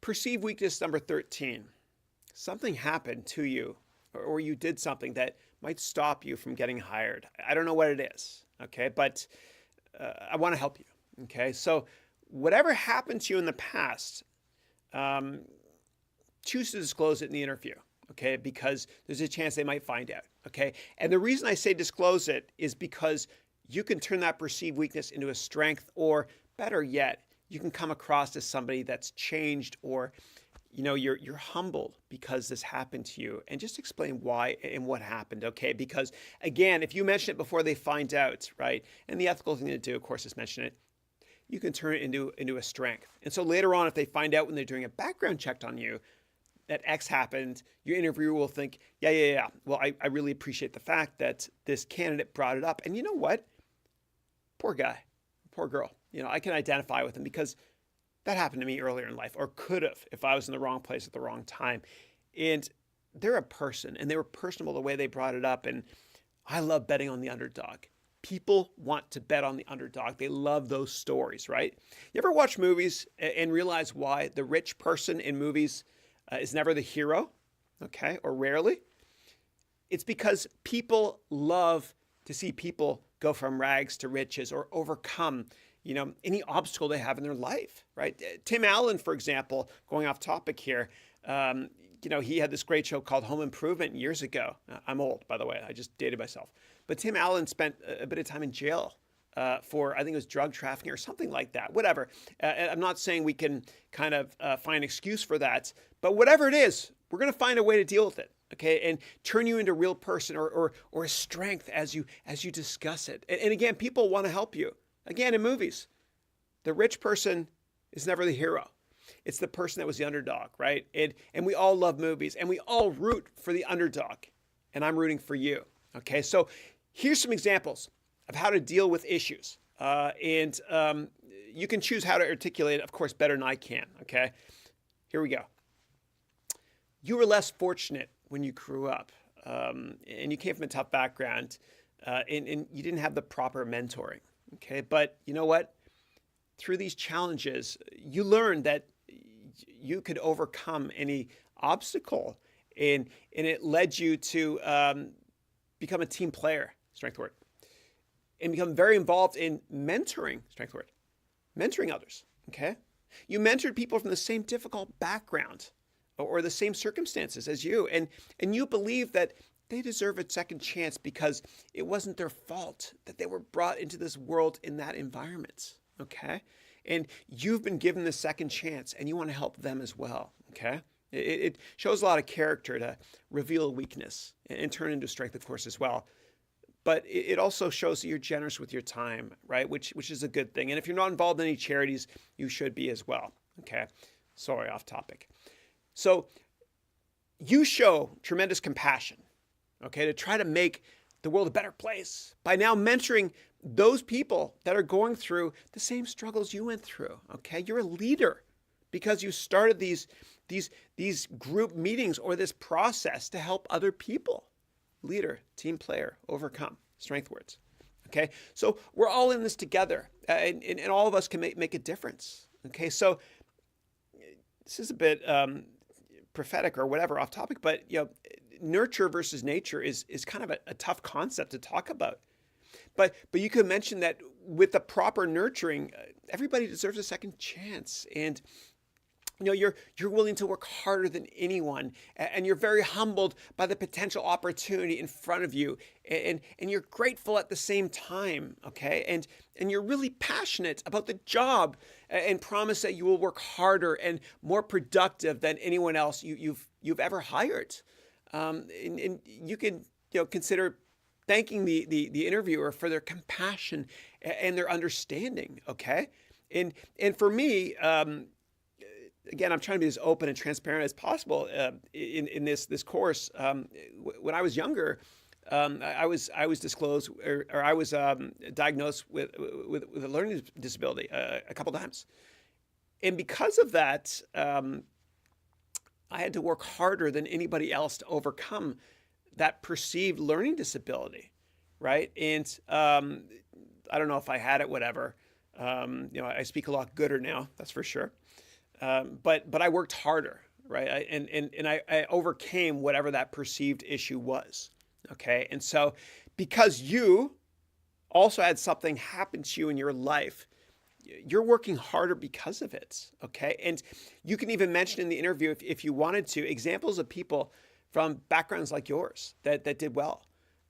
perceived weakness number 13. Something happened to you, or you did something that might stop you from getting hired. I don't know what it is, okay? But I want to help you, okay? So whatever happened to you in the past, um, choose to disclose it in the interview, okay? Because there's a chance they might find out, okay? And the reason I say disclose it is because you can turn that perceived weakness into a strength, or better yet, you can come across as somebody that's changed, or you're humbled because this happened to you, and just explain why and what happened, okay? Because again, if you mention it before they find out, right? And the ethical thing to do, of course, is mention it. You can turn it into a strength. And so later on, if they find out when they're doing a background check on you that X happened, your interviewer will think, yeah. Well, I really appreciate the fact that this candidate brought it up. And you know what? Poor guy, poor girl. I can identify with him because that happened to me earlier in life, or could have if I was in the wrong place at the wrong time. And they're a person, and they were personable the way they brought it up. And I love betting on the underdog. People want to bet on the underdog. They love those stories, right? You ever watch movies and realize why the rich person in movies is never the hero, okay, or rarely? It's because people love to see people go from rags to riches, or overcome any obstacle they have in their life, right? Tim Allen, for example, going off topic here, he had this great show called Home Improvement years ago. I'm old, by the way. I just dated myself. But Tim Allen spent a bit of time in jail for, I think it was drug trafficking or something like that. Whatever. I'm not saying we can kind of find an excuse for that, but whatever it is, we're going to find a way to deal with it. Okay, and turn you into a real person, or a strength as you discuss it. And again, people want to help you. Again, in movies, the rich person is never the hero. It's the person that was the underdog, right? And we all love movies, and we all root for the underdog. And I'm rooting for you. Okay, so here's some examples of how to deal with issues. And you can choose how to articulate it, of course, better than I can. Okay, here we go. You were less fortunate when you grew up, and you came from a tough background, and you didn't have the proper mentoring. Okay, but you know what? Through these challenges, you learned that you could overcome any obstacle, and it led you to become a team player, strength word, and become very involved in mentoring, strength word, mentoring others. Okay, you mentored people from the same difficult background or the same circumstances as you, and you believe that they deserve a second chance because it wasn't their fault that they were brought into this world in that environment, okay? And you've been given the second chance, and you want to help them as well, okay? It shows a lot of character to reveal a weakness and turn into strength, of course, as well. But it also shows that you're generous with your time, right? Which is a good thing. And if you're not involved in any charities, you should be as well, okay? Sorry, off topic. So you show tremendous compassion, okay, to try to make the world a better place by now mentoring those people that are going through the same struggles you went through, okay? You're a leader because you started these group meetings or this process to help other people. Leader, team player, overcome, strength words, okay? So we're all in this together, and all of us can make a difference, okay? So this is a bit prophetic or whatever, off topic, but nurture versus nature is kind of a tough concept to talk about. But you could mention that with the proper nurturing, everybody deserves a second chance, and you're willing to work harder than anyone, and you're very humbled by the potential opportunity in front of you, and you're grateful at the same time, okay? And you're really passionate about the job, and promise that you will work harder and more productive than anyone else you've ever hired. And you can consider thanking the interviewer for their compassion and their understanding, okay? And for me, again, I'm trying to be as open and transparent as possible in this course. When I was younger, I was disclosed, or I was diagnosed with a learning disability a couple times, and because of that, I had to work harder than anybody else to overcome that perceived learning disability, right? And I don't know if I had it, whatever. I speak a lot gooder now, that's for sure. but I worked harder, right? I overcame whatever that perceived issue was. Okay. And so because you also had something happen to you in your life, you're working harder because of it. Okay. And you can even mention in the interview, if you wanted to, examples of people from backgrounds like yours that did well.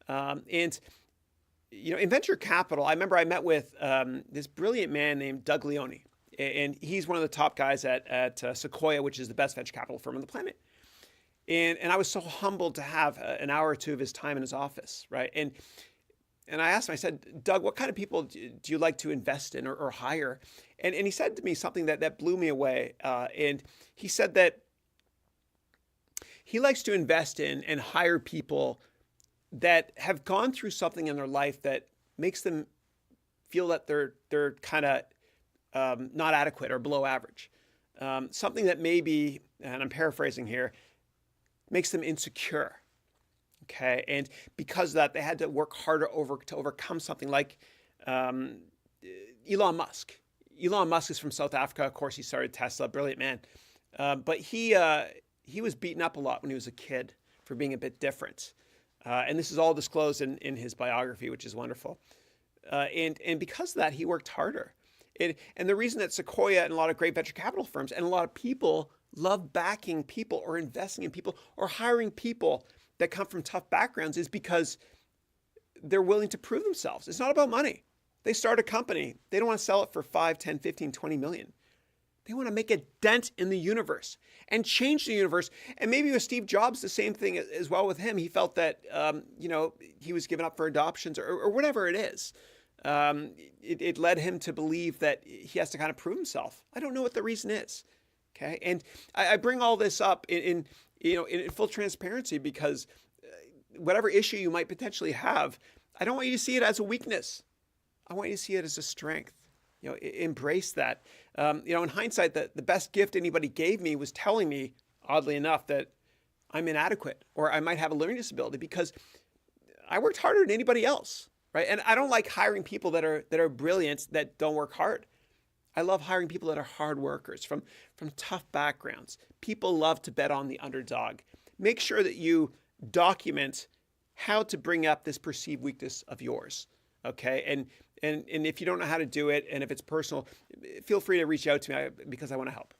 And in venture capital, I remember I met with this brilliant man named Doug Leone, and he's one of the top guys at Sequoia, which is the best venture capital firm on the planet. And I was so humbled to have an hour or two of his time in his office, right? And I asked him, I said, Doug, what kind of people do you like to invest in or hire? And he said to me something that blew me away. And he said that he likes to invest in and hire people that have gone through something in their life that makes them feel that they're kind of not adequate or below average. Something that maybe, and I'm paraphrasing here, makes them insecure. Okay, and because of that, they had to work harder to overcome something like Elon Musk. Elon Musk is from South Africa. Of course, he started Tesla, brilliant man. But he was beaten up a lot when he was a kid for being a bit different. And this is all disclosed in his biography, which is wonderful. And because of that, he worked harder. And the reason that Sequoia and a lot of great venture capital firms and a lot of people love backing people or investing in people or hiring people that come from tough backgrounds is because they're willing to prove themselves. It's not about money. They start a company. They don't want to sell it for 5, 10, 15, 20 million. They want to make a dent in the universe and change the universe. And maybe with Steve Jobs, the same thing as well with him. He felt that, he was given up for adoptions or whatever it is. It led him to believe that he has to kind of prove himself. I don't know what the reason is. Okay. And I bring all this up in full transparency because whatever issue you might potentially have, I don't want you to see it as a weakness. I want you to see it as a strength. Embrace that. In hindsight, the best gift anybody gave me was telling me, oddly enough, that I'm inadequate or I might have a learning disability because I worked harder than anybody else, right? And I don't like hiring people that are brilliant that don't work hard. I love hiring people that are hard workers from tough backgrounds. People love to bet on the underdog. Make sure that you document how to bring up this perceived weakness of yours. Okay. And if you don't know how to do it, and if it's personal, feel free to reach out to me because I want to help.